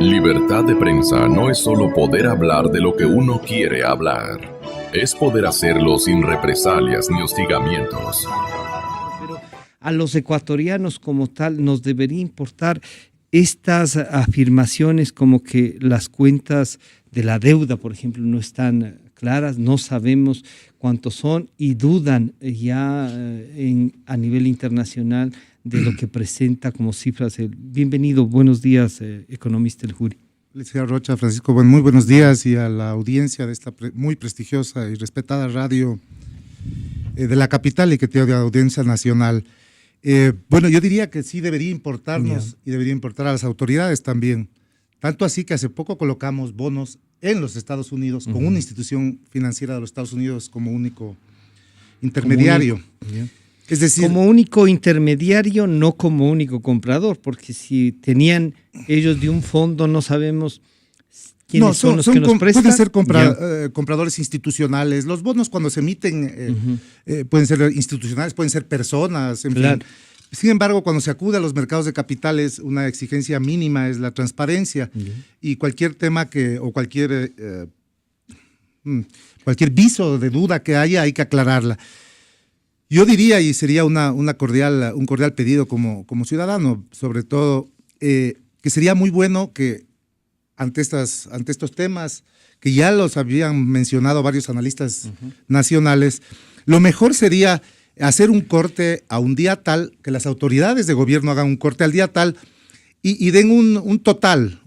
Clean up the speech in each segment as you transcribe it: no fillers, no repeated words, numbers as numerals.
Libertad de prensa no es solo poder hablar de lo que uno quiere hablar. Es poder hacerlo sin represalias ni hostigamientos. Pero a los ecuatorianos como tal nos debería importar estas afirmaciones como que las cuentas de la deuda, por ejemplo, no están claras, no sabemos cuántos son y dudan ya a nivel internacional de lo que presenta como cifras. Bienvenido, buenos días, economista El Juri. Señor Rocha, Francisco, muy buenos días, y a la audiencia de esta muy prestigiosa y respetada radio de la capital y que tiene audiencia nacional. Bueno, yo diría que sí debería importarnos y debería importar a las autoridades también. Tanto así que hace poco colocamos bonos en los Estados Unidos con una institución financiera de los Estados Unidos como único intermediario. Es decir, como único intermediario, no como único comprador, porque si tenían ellos de un fondo, no sabemos quiénes son los que nos prestan. Pueden ser compradores institucionales. Los bonos cuando se emiten pueden ser institucionales, pueden ser personas, en fin. Sin embargo, cuando se acude a los mercados de capitales, una exigencia mínima es la transparencia, y cualquier tema o cualquier viso de duda que haya, hay que aclararla. Yo diría, y sería un cordial pedido como ciudadano, sobre todo, que sería muy bueno que ante estos temas, que ya los habían mencionado varios analistas nacionales, lo mejor sería hacer un corte a un día tal, que las autoridades de gobierno hagan un corte al día tal y den un total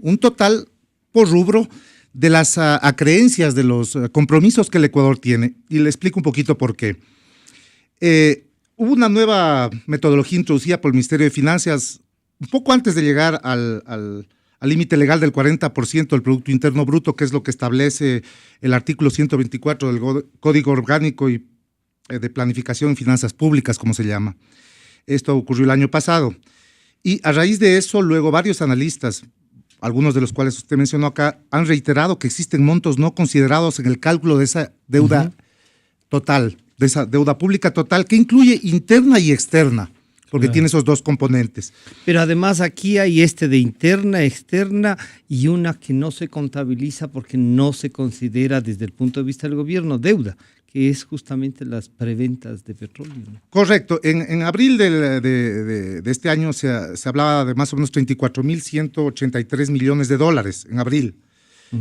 por rubro de las acreencias, de los compromisos que el Ecuador tiene. Y le explico un poquito por qué. Hubo una nueva metodología introducida por el Ministerio de Finanzas un poco antes de llegar al límite legal del 40% del Producto Interno Bruto, que es lo que establece el artículo 124 del Código Orgánico y de Planificación en Finanzas Públicas, como se llama. Esto ocurrió el año pasado. Y a raíz de eso, luego varios analistas, algunos de los cuales usted mencionó acá, han reiterado que existen montos no considerados en el cálculo de esa deuda total, de esa deuda pública total, que incluye interna y externa, porque tiene esos dos componentes. Pero además aquí hay de interna, externa, y una que no se contabiliza porque no se considera desde el punto de vista del gobierno deuda, que es justamente las preventas de petróleo, ¿no? Correcto. En abril de este año se hablaba de más o menos 34.183 millones de dólares en abril.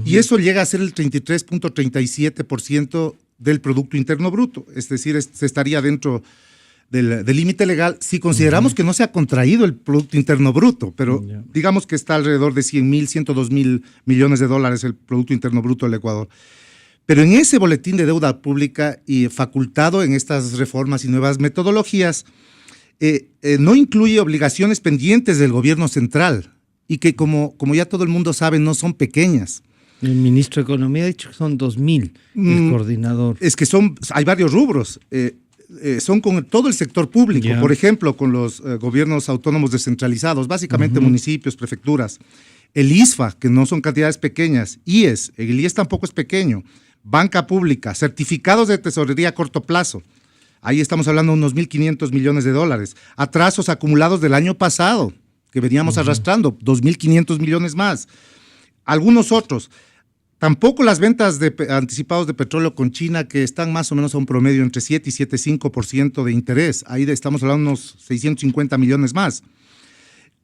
Y eso llega a ser el 33.37% del Producto Interno Bruto. Es decir, se estaría dentro del límite legal si consideramos que no se ha contraído el Producto Interno Bruto, pero digamos que está alrededor de 100.000, 102.000 millones de dólares el Producto Interno Bruto del Ecuador. Pero en ese boletín de deuda pública y facultado en estas reformas y nuevas metodologías, no incluye obligaciones pendientes del gobierno central y que, como ya todo el mundo sabe, no son pequeñas. El ministro de Economía ha dicho que son 2.000, el coordinador. Es que hay varios rubros. Son con todo el sector público, por ejemplo, con los gobiernos autónomos descentralizados, básicamente municipios, prefecturas. El ISFA, que no son cantidades pequeñas. IES, el IES tampoco es pequeño. Banca pública, certificados de tesorería a corto plazo. Ahí estamos hablando de unos 1.500 millones de dólares. Atrasos acumulados del año pasado, que veníamos arrastrando, 2.500 millones más. Algunos otros. Tampoco las ventas anticipados de petróleo con China, que están más o menos a un promedio entre 7 y 7,5% de interés. Ahí estamos hablando de unos 650 millones más.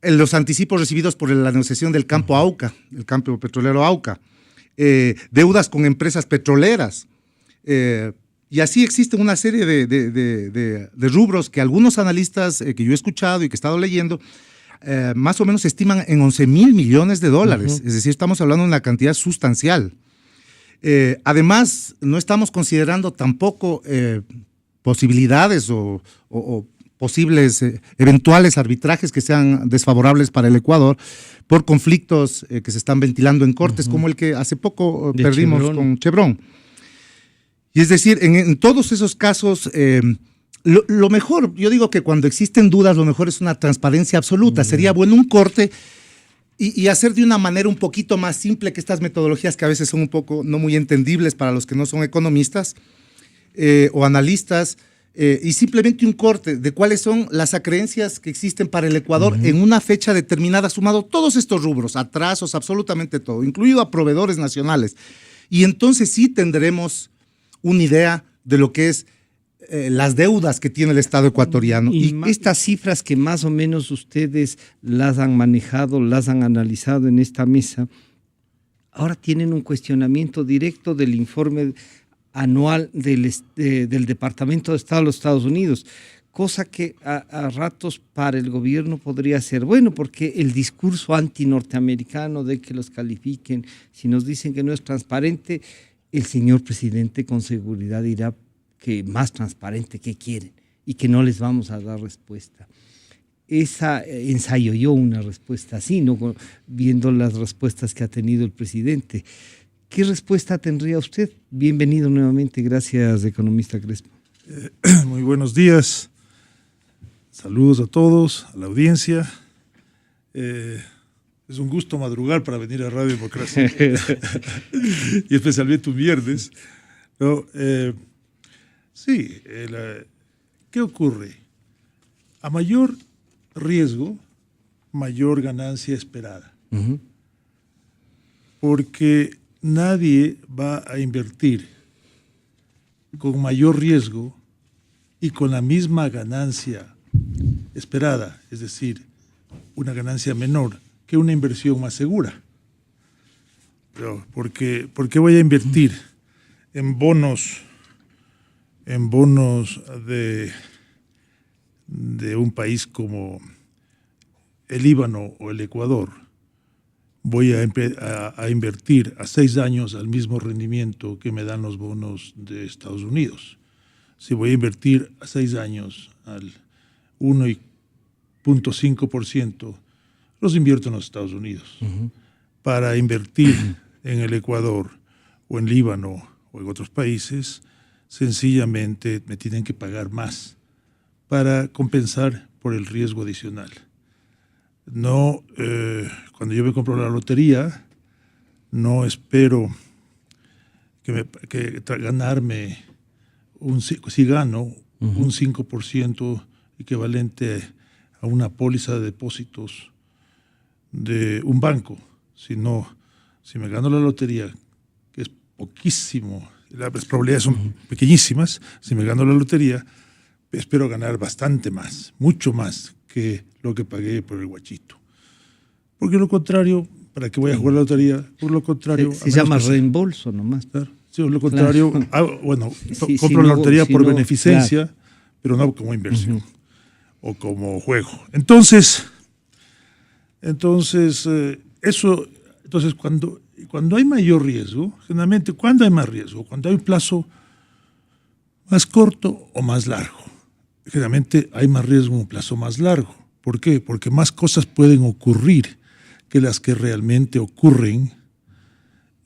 Los anticipos recibidos por la negociación del campo AUCA, el campo petrolero AUCA. Deudas con empresas petroleras. Y así existen una serie de rubros que algunos analistas que yo he escuchado y que he estado leyendo, más o menos estiman en 11.000 millones de dólares. Es decir, estamos hablando de una cantidad sustancial. Además, no estamos considerando tampoco posibilidades o posibles eventuales arbitrajes que sean desfavorables para el Ecuador por conflictos que se están ventilando en cortes, como el que hace poco perdimos con Chevron. Y es decir, en todos esos casos, lo mejor, yo digo que cuando existen dudas, lo mejor es una transparencia absoluta. Sería bueno un corte y hacer de una manera un poquito más simple que estas metodologías que a veces son un poco no muy entendibles para los que no son economistas o analistas. y simplemente un corte de cuáles son las acreencias que existen para el Ecuador en una fecha determinada, sumado todos estos rubros, atrasos, absolutamente todo, incluido a proveedores nacionales. Y entonces sí tendremos una idea de lo que es las deudas que tiene el Estado ecuatoriano. Y estas cifras que más o menos ustedes las han manejado, las han analizado en esta mesa, ahora tienen un cuestionamiento directo del informe anual del Departamento de Estado de los Estados Unidos, cosa que a ratos para el gobierno podría ser bueno, porque el discurso anti-norteamericano de que los califiquen, si nos dicen que no es transparente, el señor presidente con seguridad dirá que más transparente que quieren y que no les vamos a dar respuesta. Ensayo yo una respuesta así, ¿no? Viendo las respuestas que ha tenido el presidente. ¿Qué respuesta tendría usted? Bienvenido nuevamente, gracias, economista Crespo. Muy buenos días, saludos a todos, a la audiencia. Es un gusto madrugar para venir a Radio Democracia y especialmente un viernes. ¿No? Sí, ¿qué ocurre? A mayor riesgo, mayor ganancia esperada. Porque nadie va a invertir con mayor riesgo y con la misma ganancia esperada, es decir, una ganancia menor que una inversión más segura. Pero ¿por qué voy a invertir en bonos de un país como el Líbano o el Ecuador? Voy a invertir a 6 años al mismo rendimiento que me dan los bonos de Estados Unidos. Si voy a invertir a 6 años al 1.5%, los invierto en los Estados Unidos. Para invertir en el Ecuador o en Líbano o en otros países, sencillamente me tienen que pagar más para compensar por el riesgo adicional. No, cuando yo me compro la lotería, no espero ganarme, si gano un 5% equivalente a una póliza de depósitos de un banco, sino si me gano la lotería, que es poquísimo, las probabilidades son pequeñísimas, si me gano la lotería, espero ganar bastante más, mucho más que lo que pagué por el guachito. Porque lo contrario, ¿para qué voy a jugar la lotería? Por lo contrario... Se llama reembolso nomás. Claro, sí, por lo contrario, claro. Compro la lotería por beneficencia, claro, pero no como inversión o como juego. Entonces cuando hay mayor riesgo, generalmente, ¿cuándo hay más riesgo? Cuando hay un plazo más corto o más largo. Generalmente hay más riesgo en un plazo más largo. ¿Por qué? Porque más cosas pueden ocurrir que las que realmente ocurren.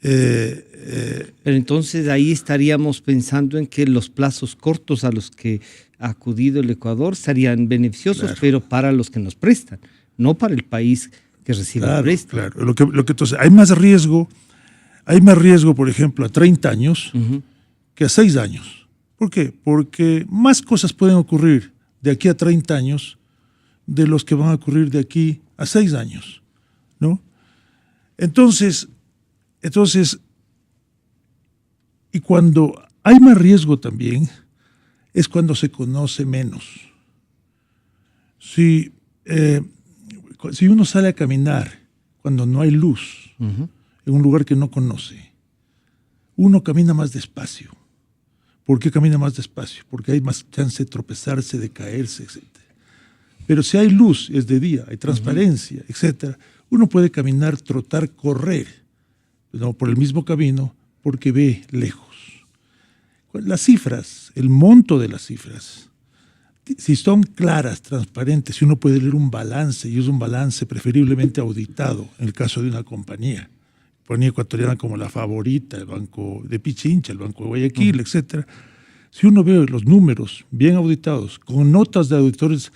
Pero entonces ahí estaríamos pensando en que los plazos cortos a los que ha acudido el Ecuador serían beneficiosos, claro, pero para los que nos prestan, no para el país que recibe el préstamo. Claro, entonces hay más riesgo, por ejemplo, a 30 años que a 6 años. ¿Por qué? Porque más cosas pueden ocurrir de aquí a 30 años de los que van a ocurrir de aquí a 6 años, ¿no? Entonces, y cuando hay más riesgo también, es cuando se conoce menos. Si uno sale a caminar cuando no hay luz en un lugar que no conoce, uno camina más despacio. ¿Por qué camina más despacio? Porque hay más chance de tropezarse, de caerse, etc. Pero si hay luz, es de día, hay transparencia, etc., uno puede caminar, trotar, correr, ¿no?, por el mismo camino porque ve lejos. Las cifras, el monto de las cifras, si son claras, transparentes, si uno puede leer un balance, y es un balance preferiblemente auditado en el caso de una compañía ecuatoriana como La Favorita, el Banco de Pichincha, el Banco de Guayaquil, etcétera. Si uno ve los números bien auditados, con notas de auditores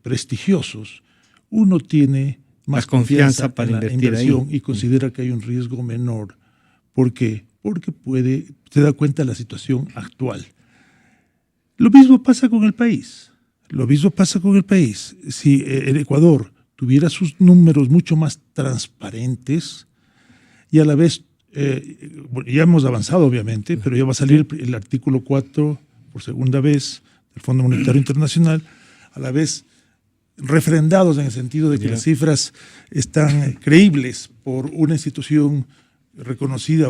prestigiosos, uno tiene más confianza para en la inversión ahí, y considera que hay un riesgo menor. ¿Por qué? Porque se da cuenta de la situación actual. Lo mismo pasa con el país. Lo mismo pasa con el país. Si el Ecuador tuviera sus números mucho más transparentes y a la vez, ya hemos avanzado obviamente, pero ya va a salir el artículo 4 por segunda vez del Fondo Monetario Internacional, a la vez refrendados en el sentido de que las cifras están creíbles por una institución reconocida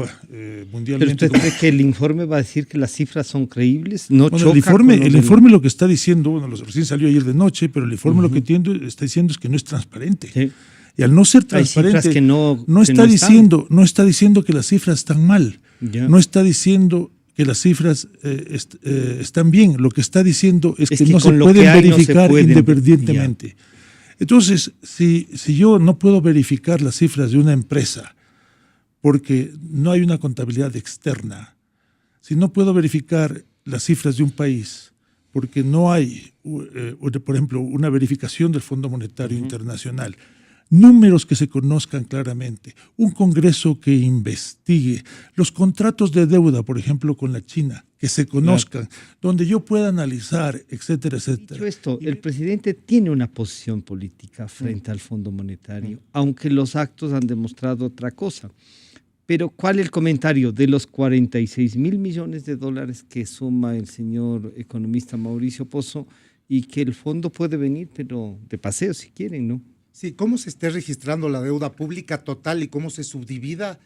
mundialmente. ¿Pero usted cree que el informe va a decir que las cifras son creíbles? No bueno, el informe lo que está diciendo, bueno, recién salió ayer de noche, pero el informe lo que está diciendo es que no es transparente. Sí. Y al no ser transparente, no está diciendo que las cifras están mal, no está diciendo que las cifras están bien, lo que está diciendo es que no se pueden verificar independientemente. Entonces, si yo no puedo verificar las cifras de una empresa porque no hay una contabilidad externa, si no puedo verificar las cifras de un país porque no hay, por ejemplo, una verificación del Fondo Monetario Internacional, números que se conozcan claramente, un Congreso que investigue, los contratos de deuda, por ejemplo, con la China, que se conozcan, donde yo pueda analizar, etcétera, etcétera. Dicho esto, el presidente tiene una posición política frente al Fondo Monetario, aunque los actos han demostrado otra cosa. Pero, ¿cuál es el comentario de los 46.000 millones de dólares que suma el señor economista Mauricio Pozo y que el fondo puede venir, pero de paseo si quieren, ¿no? Sí, cómo se esté registrando la deuda pública total y cómo se subdivida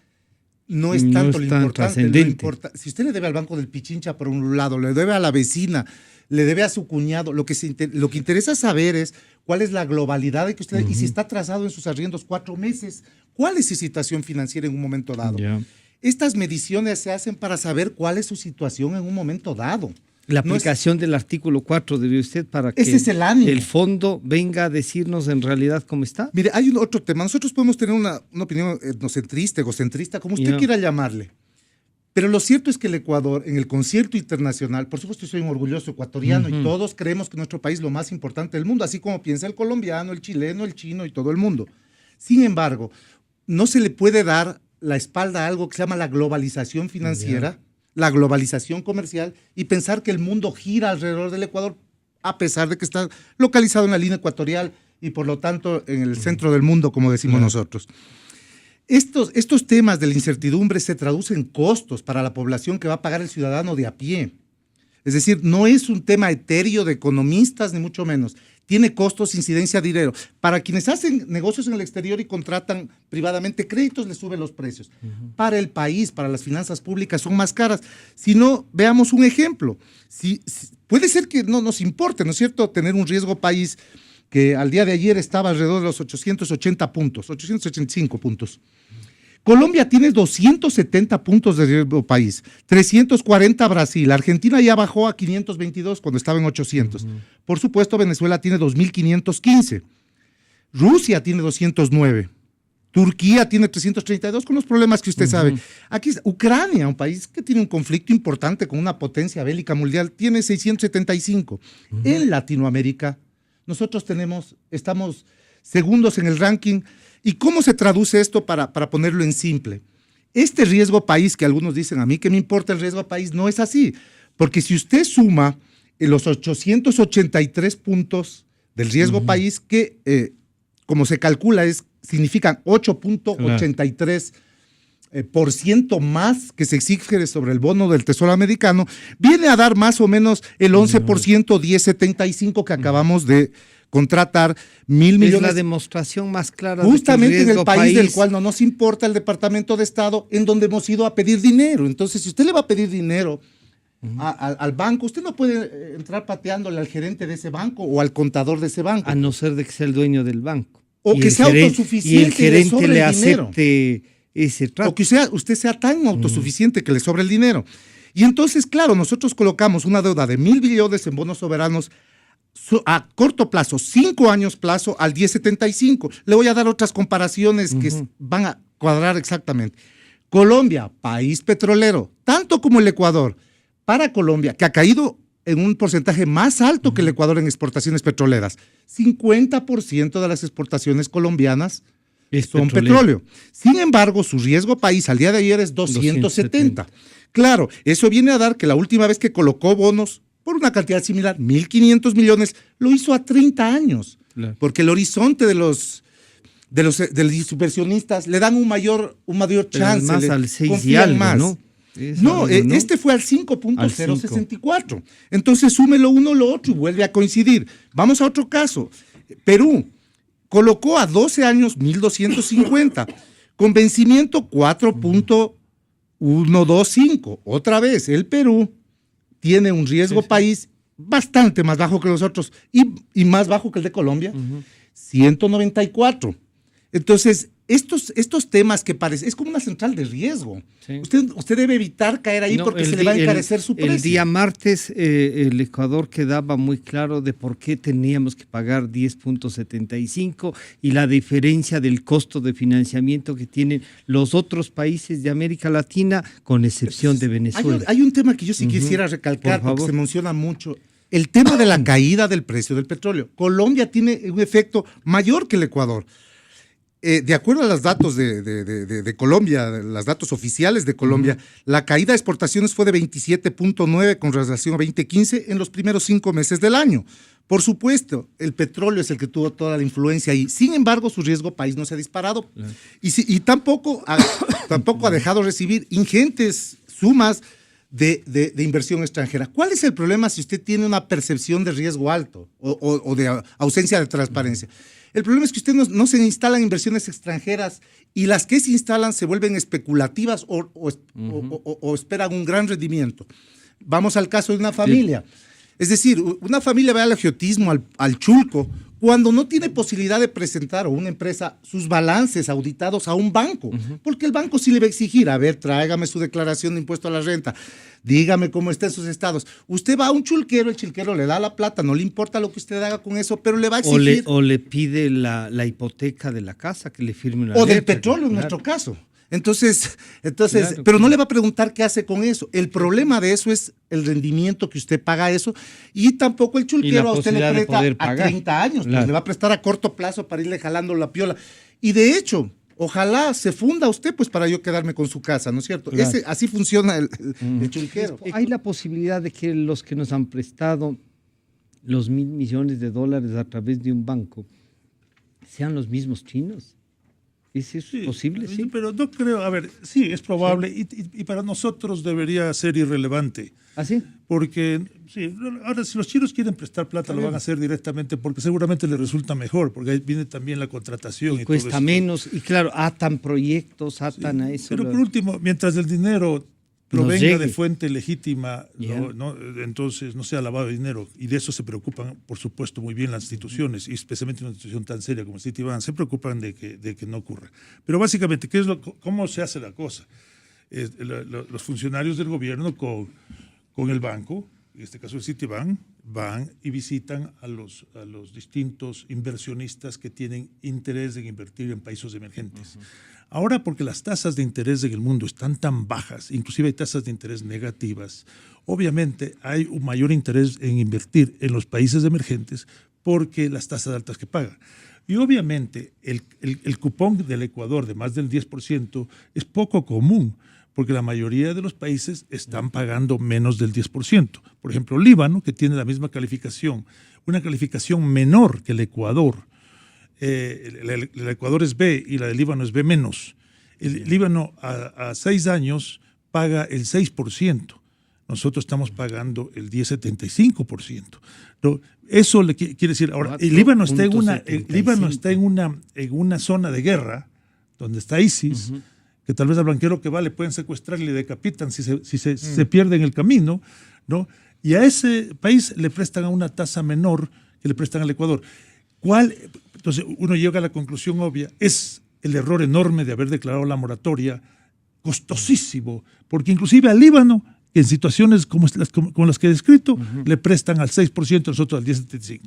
no es tanto lo importante. Si usted le debe al Banco del Pichincha por un lado, le debe a la vecina, le debe a su cuñado, lo que interesa saber es cuál es la globalidad de que usted y si está atrasado en sus arriendos 4 meses, cuál es su situación financiera en un momento dado. Estas mediciones se hacen para saber cuál es su situación en un momento dado. La aplicación del artículo 4 de usted para que el fondo venga a decirnos en realidad cómo está. Mire, hay otro tema. Nosotros podemos tener una opinión etnocentrista, egocentrista, como usted quiera llamarle. Pero lo cierto es que el Ecuador, en el concierto internacional, por supuesto yo soy un orgulloso ecuatoriano y todos creemos que nuestro país es lo más importante del mundo, así como piensa el colombiano, el chileno, el chino y todo el mundo. Sin embargo, no se le puede dar la espalda a algo que se llama la globalización financiera, la globalización comercial y pensar que el mundo gira alrededor del Ecuador a pesar de que está localizado en la línea ecuatorial y por lo tanto en el centro del mundo, como decimos nosotros. Estos temas de la incertidumbre se traducen en costos para la población que va a pagar el ciudadano de a pie. Es decir, no es un tema etéreo de economistas ni mucho menos. Tiene costos, incidencia, dinero. Para quienes hacen negocios en el exterior y contratan privadamente créditos, les suben los precios. Para el país, para las finanzas públicas, son más caras. Si no, veamos un ejemplo. Puede ser que no nos importe, ¿no es cierto?, tener un riesgo país que al día de ayer estaba alrededor de los 880 puntos, 885 puntos. Colombia tiene 270 puntos de riesgo país, 340 Brasil, Argentina ya bajó a 522 cuando estaba en 800. Por supuesto, Venezuela tiene 2.515, Rusia tiene 209, Turquía tiene 332 con los problemas que usted sabe. Aquí Ucrania, un país que tiene un conflicto importante con una potencia bélica mundial, tiene 675. En Latinoamérica, nosotros estamos segundos en el ranking. ¿Y cómo se traduce esto para ponerlo en simple? Este riesgo país, que algunos dicen, a mí que me importa el riesgo país, no es así. Porque si usted suma los 883 puntos del riesgo país, que como se calcula significan 8.83% más que se exige sobre el bono del Tesoro americano, viene a dar más o menos el 11%, 10.75 que acabamos de contratar 1.000 millones. Es la demostración más clara justamente de que en el país del cual no nos importa el Departamento de Estado, en donde hemos ido a pedir dinero. Entonces, si usted le va a pedir dinero al banco, usted no puede entrar pateándole al gerente de ese banco o al contador de ese banco. A no ser de que sea el dueño del banco. O que sea autosuficiente y el gerente le acepte ese trato. O que usted sea tan autosuficiente que le sobre el dinero. Y entonces, claro, nosotros colocamos una deuda de 1.000 billones en bonos soberanos a corto plazo, 5 años plazo al 10.75. Le voy a dar otras comparaciones que van a cuadrar exactamente. Colombia, país petrolero, tanto como el Ecuador. Para Colombia, que ha caído en un porcentaje más alto que el Ecuador en exportaciones petroleras. 50% de las exportaciones colombianas son petróleo. Sin embargo, su riesgo país al día de ayer es 270. Claro, eso viene a dar que la última vez que colocó bonos por una cantidad similar, 1.500 millones, lo hizo a 30 años, Claro. porque el horizonte de los inversionistas le dan un mayor Pero chance, más le al 6 y confían algo, más. ¿no? Es No, algo, ¿no? este fue al 5.064. Entonces sume lo uno lo otro y vuelve a coincidir. Vamos a otro caso. Perú colocó a 12 años 1.250, con vencimiento 4.125. Otra vez, el Perú tiene un riesgo país bastante más bajo que los otros y más bajo que el de Colombia, 194. Entonces, estos temas que parecen, es como una central de riesgo. Sí. Usted debe evitar caer ahí No, porque el se le va a di- encarecer su precio. El día martes el Ecuador quedaba muy claro de por qué teníamos que pagar 10.75 y la diferencia del costo de financiamiento que tienen los otros países de América Latina, con excepción de Venezuela. Hay un tema que yo sí quisiera recalcar Por porque favor. se menciona mucho. El tema de la caída del precio del petróleo. Colombia tiene un efecto mayor que el Ecuador. De acuerdo a los datos de Colombia, los datos oficiales de Colombia, la caída de exportaciones fue de 27.9 con relación a 2015 en los primeros 5 meses del año. Por supuesto, el petróleo es el que tuvo toda la influencia ahí. Sin embargo, su riesgo país no se ha disparado. Y tampoco ha dejado recibir ingentes sumas de inversión extranjera. ¿Cuál es el problema si usted tiene una percepción de riesgo alto o de ausencia de transparencia? El problema es que usted no se instalan inversiones extranjeras y las que se instalan se vuelven especulativas o esperan un gran rendimiento. Vamos al caso de una familia. Es decir, una familia va al agiotismo, al chulco, cuando no tiene posibilidad de presentar a una empresa sus balances auditados a un banco, porque el banco sí le va a exigir, a ver, tráigame su declaración de impuesto a la renta, dígame cómo están sus estados. Usted va a un chulquero, el chulquero le da la plata, no le importa lo que usted haga con eso, pero le va a exigir. O le pide la hipoteca de la casa, que le firme una O del letra, petróleo en claro. nuestro caso. Entonces, Claro, pero no le va a preguntar qué hace con eso. El problema de eso es el rendimiento que usted paga eso y tampoco el chulquero a usted le posibilidad de presta poder a pagar. 30 años, Claro. pues le va a prestar a corto plazo para irle jalando la piola. Y de hecho, ojalá se funda usted pues para yo quedarme con su casa, ¿no es cierto? Claro. Así funciona el chulquero. Hay la posibilidad de que los que nos han prestado los $1.000 millones a través de un banco sean los mismos chinos. ¿Es eso posible? Sí. Pero no creo, a ver, sí, es probable y para nosotros debería ser irrelevante. ¿Ah, sí? Porque, sí, ahora si los chinos quieren prestar plata lo van a hacer directamente porque seguramente les resulta mejor, porque ahí viene también la contratación. Y todo Cuesta esto. menos y claro, atan proyectos, atan a eso. Pero por último, mientras el dinero provenga llegue. de fuente legítima, Ya. entonces no sea lavado de dinero. Y de eso se preocupan, por supuesto, muy bien las instituciones, y especialmente una institución tan seria como Citibank, se preocupan de que no ocurra. Pero básicamente, ¿cómo se hace la cosa? Los funcionarios del gobierno con el banco, en este caso el Citibank, van y visitan a los distintos inversionistas que tienen interés en invertir en países emergentes. Ahora, porque las tasas de interés en el mundo están tan bajas, inclusive hay tasas de interés negativas, obviamente hay un mayor interés en invertir en los países emergentes porque las tasas altas que pagan. Y obviamente el cupón del Ecuador de más del 10% es poco común, porque la mayoría de los países están pagando menos del 10%. Por ejemplo, Líbano, que tiene la misma calificación, una calificación menor que el Ecuador. El Ecuador es B y la del Líbano es B menos. El Líbano a 6 años paga el 6%. Nosotros estamos pagando el 10,75%. ¿No? Eso quiere decir, ahora, el Líbano está en una zona de guerra donde está ISIS, que tal vez al blanquero que va le pueden secuestrar y le decapitan si se pierde en el camino, ¿no? Y a ese país le prestan a una tasa menor que le prestan al Ecuador. Entonces uno llega a la conclusión obvia, es el error enorme de haber declarado la moratoria, costosísimo, porque inclusive al Líbano, en situaciones como las que he descrito, le prestan al 6%, nosotros al 10,75%.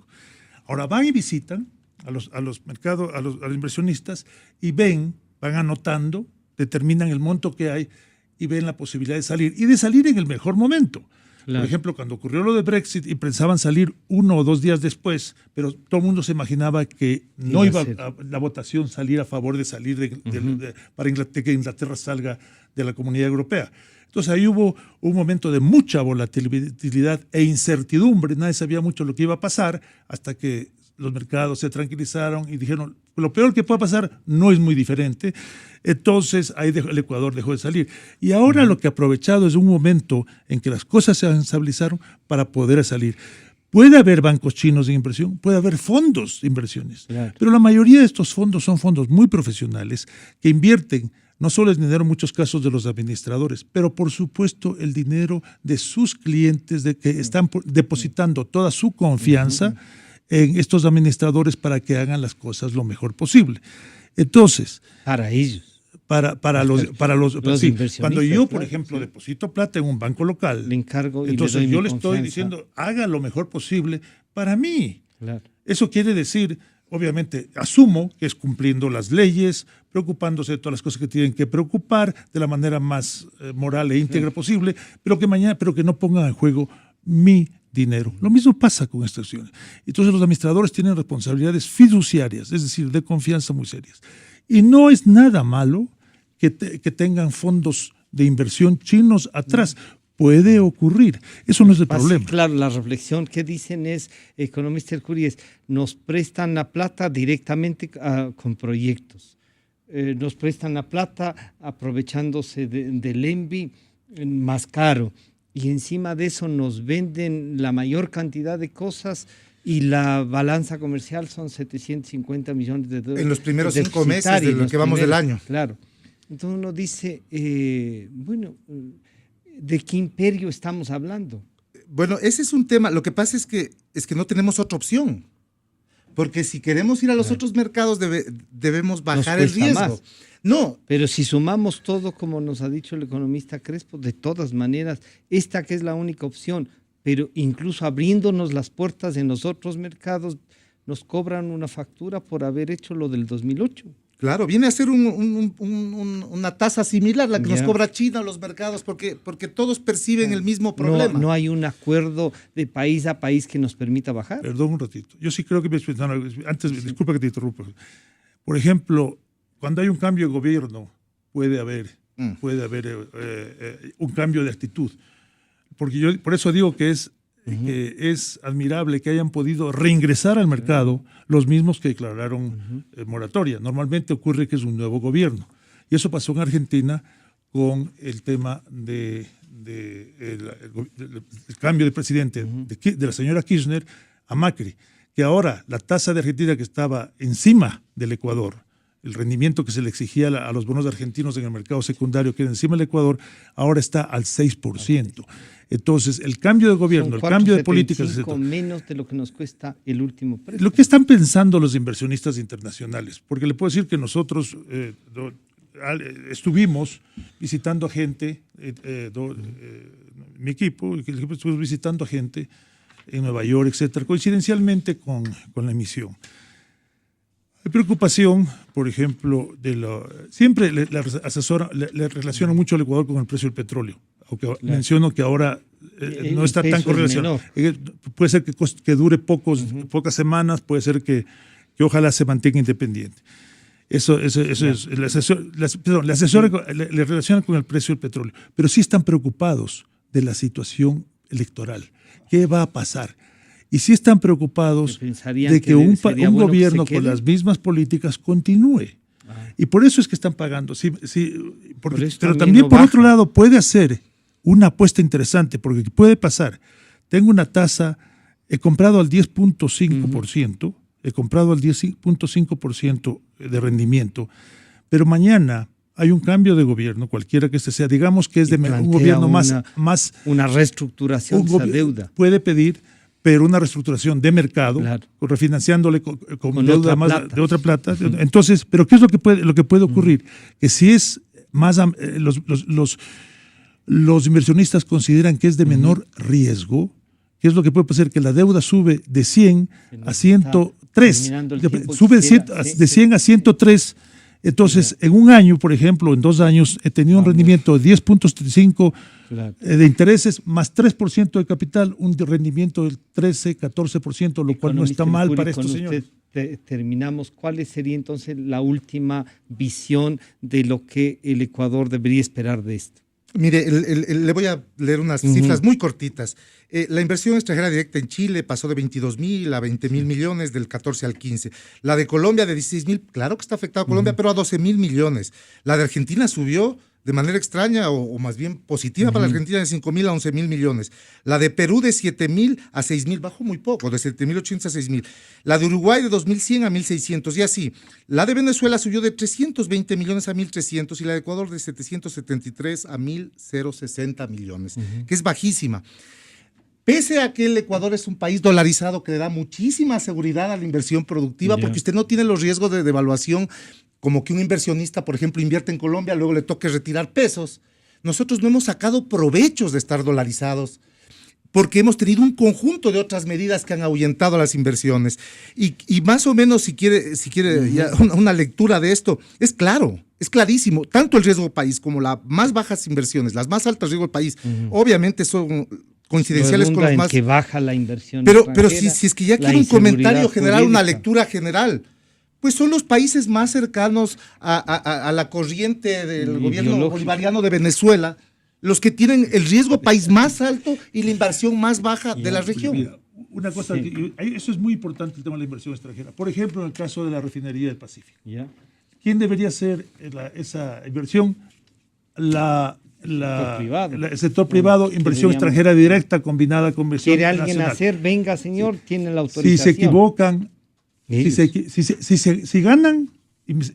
Ahora van y visitan a los mercados, a los inversionistas y van anotando, determinan el monto que hay y ven la posibilidad de salir, y de salir en el mejor momento. Claro. Por ejemplo, cuando ocurrió lo de Brexit y pensaban salir 1 o 2 días después, pero todo el mundo se imaginaba que no iba a la votación salir a favor de salir para que Inglaterra salga de la Comunidad Europea. Entonces ahí hubo un momento de mucha volatilidad e incertidumbre, nadie sabía mucho lo que iba a pasar hasta que los mercados se tranquilizaron y dijeron, lo peor que puede pasar no es muy diferente. Entonces ahí el Ecuador dejó de salir. Y ahora lo que ha aprovechado es un momento en que las cosas se estabilizaron para poder salir. Puede haber bancos chinos de inversión, puede haber fondos de inversiones, claro, pero la mayoría de estos fondos son fondos muy profesionales que invierten no solo el dinero en muchos casos de los administradores, pero por supuesto el dinero de sus clientes de que están depositando toda su confianza en estos administradores para que hagan las cosas lo mejor posible. Entonces, para ellos. Para los sí, inversionistas. Cuando yo, por claro, ejemplo, deposito plata en un banco local, le encargo y entonces le doy yo mi le estoy confianza. diciendo, haga lo mejor posible para mí. Claro. Eso quiere decir, obviamente, asumo que es cumpliendo las leyes, preocupándose de todas las cosas que tienen que preocupar de la manera más moral e íntegra posible, pero que no pongan en juego mi dinero. Lo mismo pasa con estas acciones. Entonces los administradores tienen responsabilidades fiduciarias, es decir, de confianza muy serias. Y no es nada malo que tengan fondos de inversión chinos atrás. Puede ocurrir. Eso no es el problema. Claro, la reflexión que dicen es, economista El Curi, nos prestan la plata directamente con proyectos. Nos prestan la plata aprovechándose del ENVI más caro. Y encima de eso nos venden la mayor cantidad de cosas y la balanza comercial son 750 millones de dólares. En los primeros 5 meses de lo que vamos del año. Claro. Entonces uno dice, bueno, ¿de qué imperio estamos hablando? Bueno, ese es un tema. Lo que pasa es que no tenemos otra opción. Porque si queremos ir a los otros mercados debemos bajar el riesgo. Más. No. Pero si sumamos todo, como nos ha dicho el economista Crespo, de todas maneras, esta que es la única opción, pero incluso abriéndonos las puertas en los otros mercados, nos cobran una factura por haber hecho lo del 2008. Claro, viene a ser una tasa similar a la que nos cobra China a los mercados, porque todos perciben el mismo problema. No hay un acuerdo de país a país que nos permita bajar. Perdón un ratito. Yo sí creo que disculpa que te interrumpa. Por ejemplo, cuando hay un cambio de gobierno, puede haber un cambio de actitud. Porque yo por eso digo que es admirable que hayan podido reingresar al mercado los mismos que declararon moratoria. Normalmente ocurre que es un nuevo gobierno. Y eso pasó en Argentina con el tema del cambio de presidente de la señora Kirchner a Macri, que ahora la tasa de Argentina que estaba encima del Ecuador, el rendimiento que se le exigía a los bonos argentinos en el mercado secundario, que era encima del Ecuador, ahora está al 6%. Entonces, el cambio de gobierno, el cambio de políticas, etc. menos de lo que nos cuesta el último préstamo. Lo que están pensando los inversionistas internacionales, porque le puedo decir que nosotros estuvimos visitando a gente, mi equipo estuvo visitando a gente en Nueva York, etcétera, coincidencialmente con la emisión. Hay preocupación, por ejemplo, siempre le relacionan mucho al Ecuador con el precio del petróleo, aunque menciono que ahora no está tan correlacionado. Puede ser que dure pocas semanas, puede ser que ojalá se mantenga independiente. Eso es, le relacionan con el precio del petróleo, pero sí están preocupados de la situación electoral. ¿Qué va a pasar? Y sí están preocupados de que un gobierno con las mismas políticas continúe. Y por eso es que están pagando. Pero también, por otro lado, puede hacer una apuesta interesante, porque puede pasar. Tengo una tasa, he comprado al 10.5%, he comprado al 10.5% de rendimiento, pero mañana hay un cambio de gobierno, cualquiera que este sea, digamos que es de un gobierno más... Una reestructuración de esa deuda. Puede pedir, pero una reestructuración de mercado, claro, refinanciándole con deuda de otra plata. Entonces, ¿pero qué es lo que puede ocurrir? Que si es más... Los inversionistas consideran que es de menor riesgo, ¿qué es lo que puede pasar? Que la deuda sube de 100 a 103, sube de 100 a 103 Entonces, en un año, por ejemplo, en 2 años, he tenido un rendimiento de 10.35 de intereses más 3% de capital, un rendimiento del 13-14%, lo cual no está mal para estos señores. Terminamos. ¿Cuál sería entonces la última visión de lo que el Ecuador debería esperar de esto? Mire, le voy a leer unas cifras muy cortitas. La inversión extranjera directa en Chile pasó de 22.000 a 20.000 millones, del 14 al 15. La de Colombia de 16.000, claro que está afectada a Colombia, pero a 12.000 millones. La de Argentina subió de manera extraña o más bien positiva para la Argentina, de 5.000 a 11.000 millones. La de Perú de 7.000 a 6.000, bajó muy poco, de 7.800 a 6.000. La de Uruguay de 2.100 a 1.600 y así. La de Venezuela subió de 320 millones a 1.300 y la de Ecuador de 773 a 1.060 millones, que es bajísima. Pese a que el Ecuador es un país dolarizado que le da muchísima seguridad a la inversión productiva, porque usted no tiene los riesgos de devaluación como que un inversionista, por ejemplo, invierte en Colombia, luego le toque retirar pesos. Nosotros no hemos sacado provechos de estar dolarizados porque hemos tenido un conjunto de otras medidas que han ahuyentado las inversiones. Y más o menos, si quiere ya una lectura de esto, es claro, es clarísimo. Tanto el riesgo país como las más bajas inversiones, las más altas riesgo del país, obviamente son coincidenciales con los más... que baja la inversión Pero si es que ya quiero un comentario general, una lectura general, pues son los países más cercanos a la corriente del gobierno bolivariano de Venezuela los que tienen el riesgo país más alto y la inversión más baja de la región. Mira, una cosa, eso es muy importante, el tema de la inversión extranjera. Por ejemplo, en el caso de la refinería del Pacífico. ¿Quién debería hacer esa inversión? El sector privado, inversión extranjera directa combinada con inversión ¿Quiere alguien nacional hacer? Venga, señor, tiene la autorización. Si se equivocan, si ganan,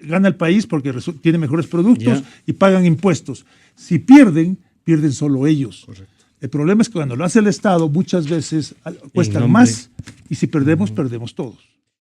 gana el país porque tiene mejores productos y pagan impuestos. Si pierden solo ellos. Correcto. El problema es que cuando lo hace el Estado, muchas veces cuestan más y si perdemos, perdemos todos.